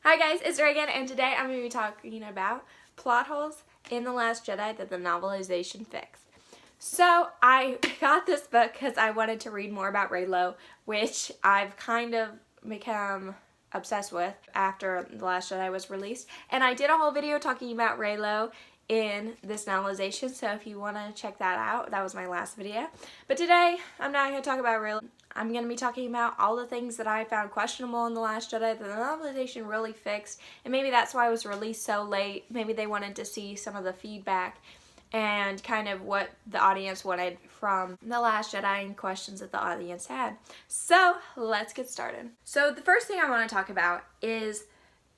Hi guys, it's Reagan, and today I'm going to be talking about plot holes in The Last Jedi that the novelization fixed. So I got this book because I wanted to read more about Reylo, which I've kind of become obsessed with after The Last Jedi was released. And I did a whole video talking about Reylo in this novelization, so if you want to check that out, that was my last video. But today, I'm not going to talk about Reylo. I'm going to be talking about all the things that I found questionable in The Last Jedi that the novelization really fixed, and maybe that's why it was released so late. Maybe they wanted to see some of the feedback and kind of what the audience wanted from The Last Jedi and questions that the audience had. So, let's get started. So, the first thing I want to talk about is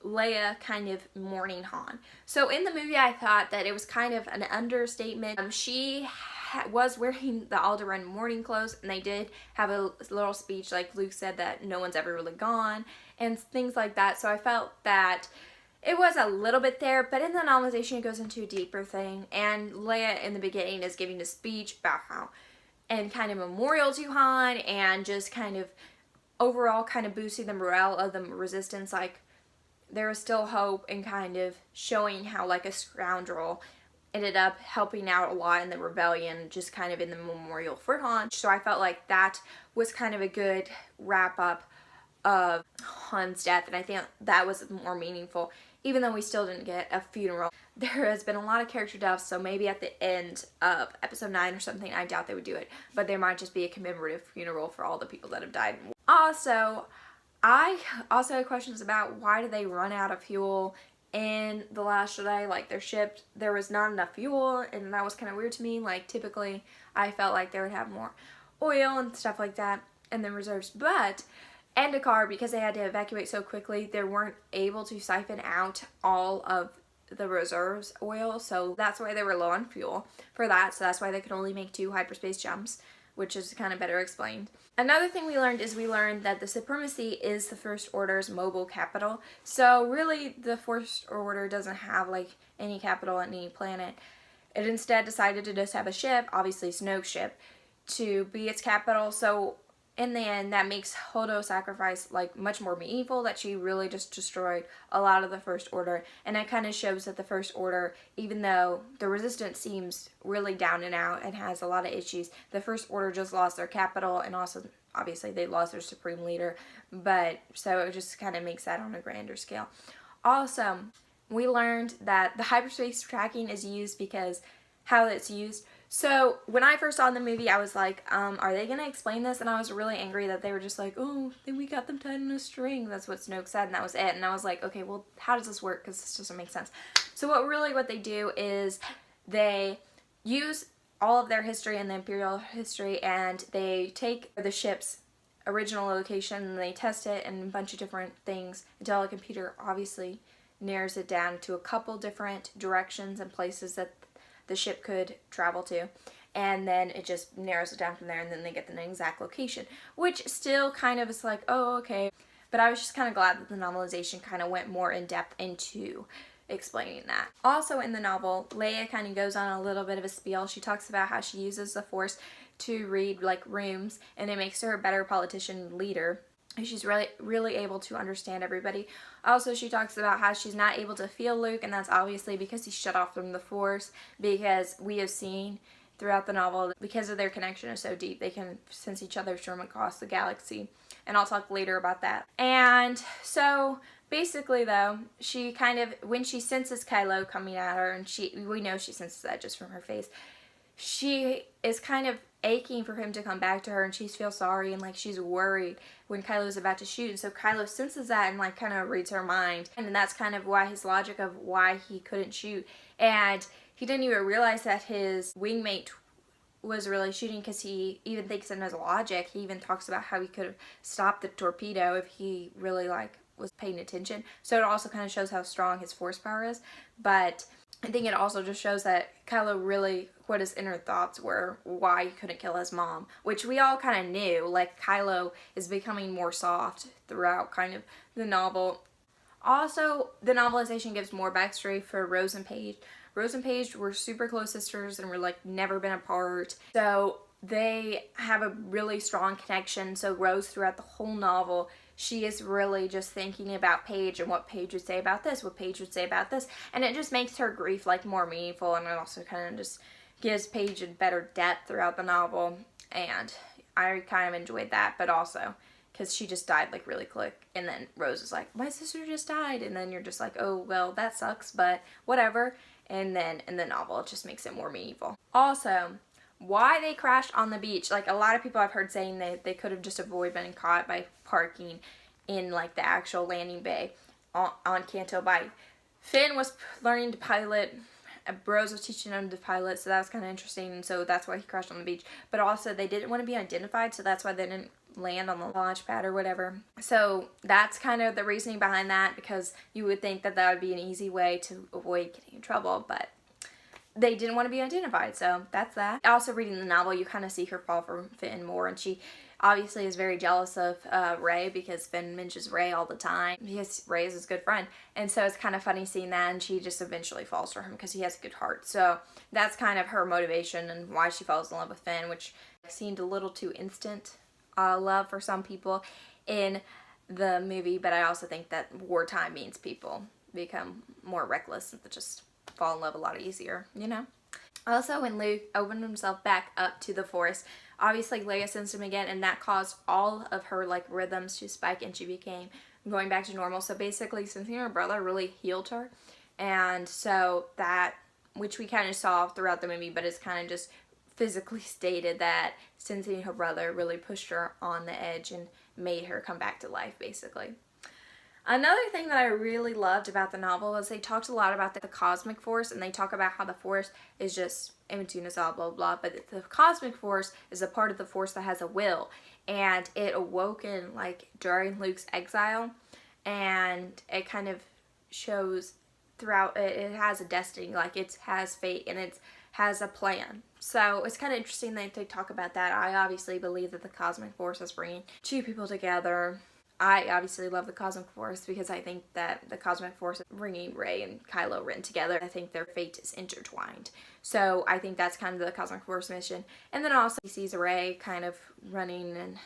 Leia kind of mourning Han. So in the movie I thought that it was kind of an understatement. She was wearing the Alderaan mourning clothes, and they did have a little speech like Luke said that no one's ever really gone and things like that. So I felt that it was a little bit there, but in the novelization it goes into a deeper thing, and Leia in the beginning is giving a speech about how and kind of memorial to Han and just kind of overall kind of boosting the morale of the resistance, like there was still hope, and kind of showing how like a scoundrel ended up helping out a lot in the rebellion, just kind of in the memorial for Han. So I felt like that was kind of a good wrap up of Han's death, and I think that was more meaningful, even though we still didn't get a funeral. There has been a lot of character deaths, so maybe at the end of episode 9 or something, I doubt they would do it, but there might just be a commemorative funeral for all the people that have died. I also had questions about why did they run out of fuel in The Last Jedi. Like, their ship, there was not enough fuel, and that was kind of weird to me. Like, typically I felt like they would have more oil and stuff like that in the reserves, but Endicott, because they had to evacuate so quickly, they weren't able to siphon out all of the reserves oil, so that's why they were low on fuel for that. So that's why they could only make 2 hyperspace jumps, which is kind of better explained. Another thing we learned that the Supremacy is the First Order's mobile capital. So really the First Order doesn't have like any capital on any planet. It instead decided to just have a ship, obviously Snoke's ship, to be its capital. So in the end, that makes Holdo's sacrifice like much more meaningful, that she really just destroyed a lot of the First Order. And it kind of shows that the First Order, even though the Resistance seems really down and out and has a lot of issues, the First Order just lost their capital, and also obviously they lost their supreme leader. But so it just kind of makes that on a grander scale. Also, we learned that the hyperspace tracking is used because how it's used. So when I first saw the movie, I was like, are they going to explain this? And I was really angry that they were just like, oh, then we got them tied in a string. That's what Snoke said, and that was it. And I was like, okay, well, how does this work? Because this doesn't make sense. So what they do is they use all of their history and the Imperial history, and they take the ship's original location and they test it and a bunch of different things until a computer obviously narrows it down to a couple different directions and places that the ship could travel to, and then it just narrows it down from there, and then they get the exact location, which still kind of is like, oh, okay. But I was just kind of glad that the novelization kind of went more in depth into explaining that. Also in the novel, Leia kind of goes on a little bit of a spiel. She talks about how she uses the Force to read like rooms, and it makes her a better politician and leader. She's really able to understand everybody. Also, she talks about how she's not able to feel Luke, and that's obviously because he's shut off from the Force, because we have seen throughout the novel, because of their connection is so deep, they can sense each other from across the galaxy. And I'll talk later about that. And so basically though, she kind of, when she senses Kylo coming at her, and we know she senses that just from her face, she is kind of aching for him to come back to her, and she feels sorry, and like she's worried when Kylo's about to shoot. And so Kylo senses that and like kind of reads her mind, and that's kind of why his logic of why he couldn't shoot, and he didn't even realize that his wingmate was really shooting, because he even thinks in his logic, he even talks about how he could have stopped the torpedo if he really like was paying attention. So it also kind of shows how strong his force power is. But I think it also just shows that Kylo really, what his inner thoughts were, why he couldn't kill his mom, which we all kind of knew. Like, Kylo is becoming more soft throughout kind of the novel. Also, the novelization gives more backstory for Rose and Paige. Rose and Paige were super close sisters and were like never been apart. So they have a really strong connection. So Rose, throughout the whole novel, she is really just thinking about Paige and what Paige would say about this, what Paige would say about this, and it just makes her grief like more meaningful, and it also kind of just gives Paige a better depth throughout the novel, and I kind of enjoyed that, but also because she just died like really quick, and then Rose is like, my sister just died, and then you're just like, oh well, that sucks, but whatever. And then in the novel it just makes it more meaningful. Also, why they crashed on the beach, like a lot of people I've heard saying they could have just avoided being caught by parking in like the actual landing bay on Canto Bight. Finn was learning to pilot, Rose was teaching him to pilot, so that was kind of interesting, and so that's why he crashed on the beach. But also they didn't want to be identified, so that's why they didn't land on the launch pad or whatever. So that's kind of the reasoning behind that, because you would think that that would be an easy way to avoid getting in trouble, but they didn't want to be identified, so that's that. Also, reading the novel, you kind of see her fall for Finn more, and she obviously is very jealous of Rey, because Finn mentions Rey all the time, because Rey is his good friend, and so it's kind of funny seeing that, and she just eventually falls for him because he has a good heart. So that's kind of her motivation and why she falls in love with Finn, which seemed a little too instant love for some people in the movie, but I also think that wartime means people become more reckless and just fall in love a lot easier, you know? Also, when Luke opened himself back up to the Force, obviously Leia sensed him again, and that caused all of her like rhythms to spike, and she became going back to normal. So basically, sensing her brother really healed her, and so that, which we kind of saw throughout the movie, but it's kind of just physically stated that sensing her brother really pushed her on the edge and made her come back to life, basically. Another thing that I really loved about the novel was they talked a lot about the cosmic force, and they talk about how the force is just in between us all, blah, blah, but the cosmic force is a part of the force that has a will, and it awoken like during Luke's exile, and it kind of shows throughout, it has a destiny, like it has fate, and it has a plan. So it's kind of interesting that they talk about that. I obviously believe that the cosmic force is bringing two people together. I obviously love the Cosmic Force because I think that the Cosmic Force is bringing Rey and Kylo Ren together. I think their fate is intertwined. So I think that's kind of the Cosmic Force mission. And then also he sees Rey kind of running,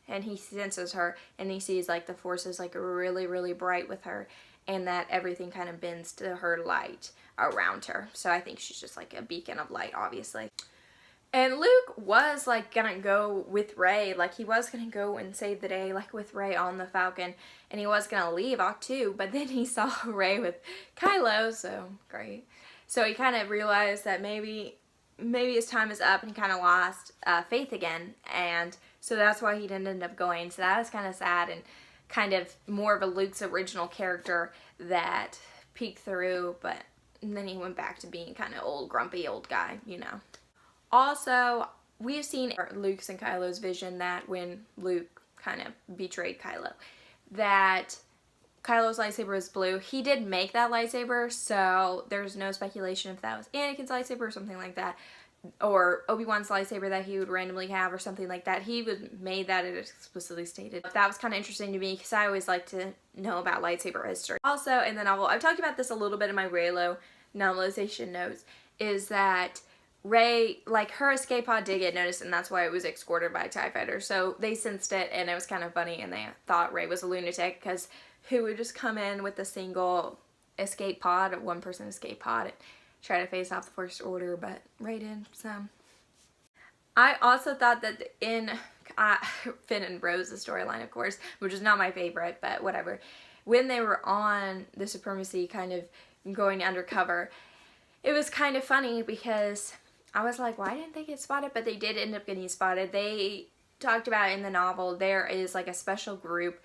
and he senses her, and he sees like the Force is like really, really bright with her, and that everything kind of bends to her light around her. So I think she's just like a beacon of light, obviously. And Luke was like gonna go with Rey, like he was gonna go and save the day like with Rey on the Falcon, and he was gonna leave Octu, but then he saw Rey with Kylo, so great. So he kind of realized that maybe his time is up, and he kind of lost faith again, and so that's why he didn't end up going. So that was kind of sad, and kind of more of a Luke's original character that peeked through, but then he went back to being kind of old, grumpy old guy, you know. Also, we've seen Luke's and Kylo's vision that when Luke kind of betrayed Kylo, that Kylo's lightsaber is blue. He did make that lightsaber, so there's no speculation if that was Anakin's lightsaber or something like that, or Obi-Wan's lightsaber that he would randomly have or something like that. He made that, it explicitly stated. That was kind of interesting to me because I always like to know about lightsaber history. Also, in the novel, I've talked about this a little bit in my Reylo novelization notes, is that Rey, like her escape pod did get noticed, and that's why it was escorted by a TIE fighter. So they sensed it, and it was kind of funny, and they thought Rey was a lunatic because who would just come in with a single escape pod, one person escape pod, and try to face off the First Order, but Rey did. So I also thought that in Finn and Rose's storyline, of course, which is not my favorite, but whatever, when they were on the Supremacy kind of going undercover, it was kind of funny because I was like, why didn't they get spotted? But they did end up getting spotted. They talked about in the novel, there is like a special group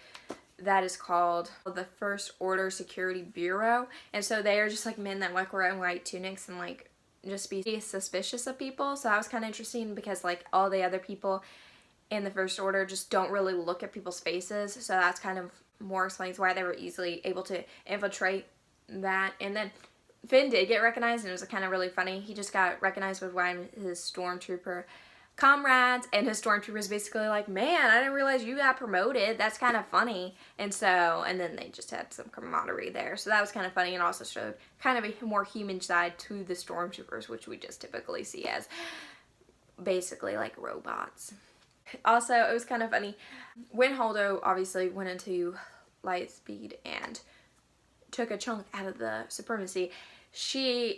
that is called the First Order Security Bureau. And so they are just like men that like wear white tunics and like just be suspicious of people. So that was kind of interesting because like all the other people in the First Order just don't really look at people's faces. So that's kind of more explains why they were easily able to infiltrate that. And then Finn did get recognized, and it was kind of really funny. He just got recognized with one of his stormtrooper comrades, and his stormtrooper's basically like, man, I didn't realize you got promoted. That's kind of funny. And then they just had some camaraderie there. So that was kind of funny, and also showed kind of a more human side to the stormtroopers, which we just typically see as basically like robots. Also, it was kind of funny. When Holdo obviously went into light speed and took a chunk out of the supremacy,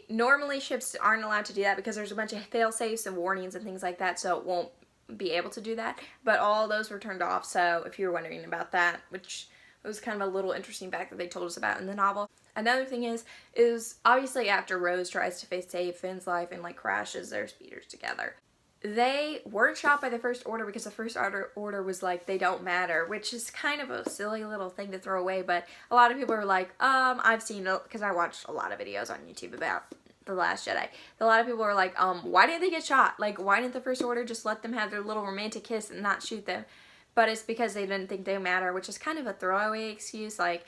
normally ships aren't allowed to do that because there's a bunch of fail-safes and warnings and things like that, so it won't be able to do that. But all those were turned off, so if you were wondering about that, which was kind of a little interesting fact that they told us about in the novel. Another thing is obviously after Rose tries to save Finn's life and like crashes their speeders together, they weren't shot by the First Order because the First Order was like, they don't matter, which is kind of a silly little thing to throw away, but a lot of people are like, I've seen, because I watched a lot of videos on YouTube about The Last Jedi. A lot of people are like, why didn't they get shot? Like, why didn't the First Order just let them have their little romantic kiss and not shoot them? But it's because they didn't think they matter, which is kind of a throwaway excuse. Like,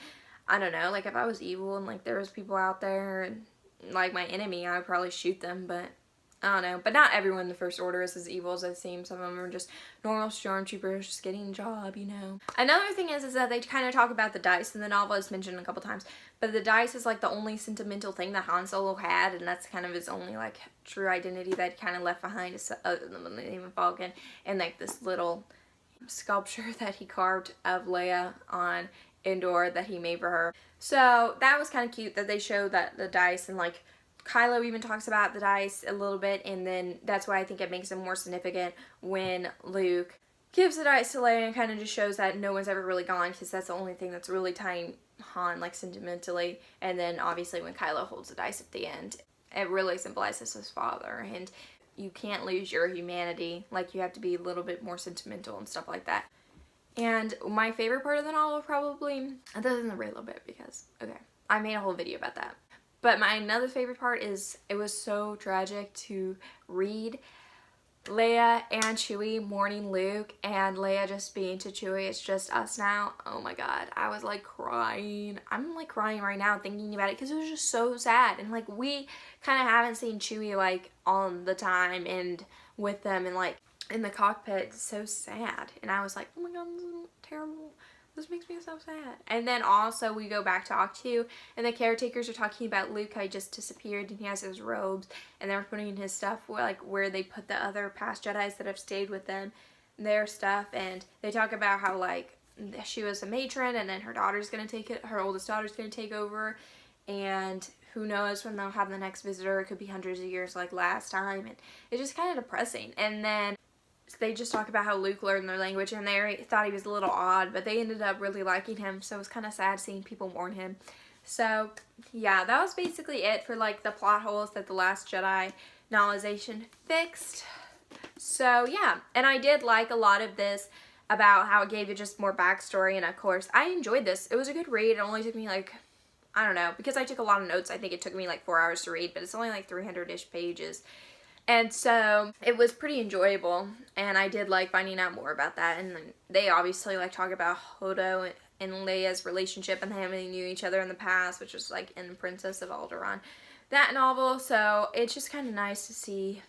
I don't know, like if I was evil and like there was people out there and like my enemy, I would probably shoot them, but I don't know. But not everyone in the First Order is as evil as it seems. Some of them are just normal stormtroopers just getting a job, you know. Another thing is that they kind of talk about the dice in the novel. It's mentioned a couple times. But the dice is like the only sentimental thing that Han Solo had, and that's kind of his only like true identity that he kind of left behind, other than the Millennium Falcon, and like this little sculpture that he carved of Leia on Endor that he made for her. So that was kind of cute that they showed that the dice, and like Kylo even talks about the dice a little bit, and then that's why I think it makes it more significant when Luke gives the dice to Leia and kind of just shows that no one's ever really gone, because that's the only thing that's really tying Han like sentimentally. And then obviously when Kylo holds the dice at the end, it really symbolizes his father, and you can't lose your humanity. Like, you have to be a little bit more sentimental and stuff like that. And my favorite part of the novel probably, other than the Reylo bit, because, okay, I made a whole video about that. But my another favorite part is it was so tragic to read Leia and Chewie mourning Luke, and Leia just being to Chewie, it's just us now. Oh my god, I was like crying. I'm like crying right now thinking about it because it was just so sad. And like, we kind of haven't seen Chewie like all the time and with them and like in the cockpit. It's so sad. And I was like, oh my god, this is terrible. This makes me so sad. And then also we go back to Octu, and the caretakers are talking about Luke. He just disappeared and he has his robes, and they're putting his stuff where they put the other past Jedis that have stayed with them, their stuff. And they talk about how like she was a matron, and then her daughter's gonna take it, her oldest daughter's gonna take over, and who knows when they'll have the next visitor. It could be hundreds of years like last time, and it's just kind of depressing. And then they just talk about how Luke learned their language, and they thought he was a little odd, but they ended up really liking him, so it was kind of sad seeing people mourn him. So yeah, that was basically it for like the plot holes that The Last Jedi novelization fixed. So yeah, and I did like a lot of this about how it gave you just more backstory, and of course I enjoyed this. It was a good read. It only took me like, I don't know, because I took a lot of notes, I think it took me like 4 hours to read, but it's only like 300-ish pages. And so it was pretty enjoyable, and I did like finding out more about that. And they obviously like talk about Holdo and Leia's relationship and how they knew each other in the past, which was like in Princess of Alderaan, that novel. So it's just kind of nice to see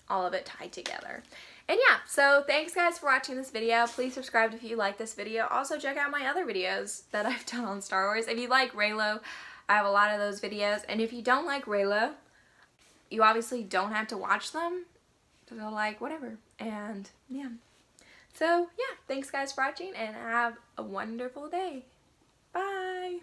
all of it tied together. And yeah, so thanks guys for watching this video. Please subscribe if you like this video. Also check out my other videos that I've done on Star Wars. If you like Reylo, I have a lot of those videos. And if you don't like Reylo, you obviously don't have to watch them, so like whatever. And yeah, so yeah, thanks guys for watching, and have a wonderful day. Bye.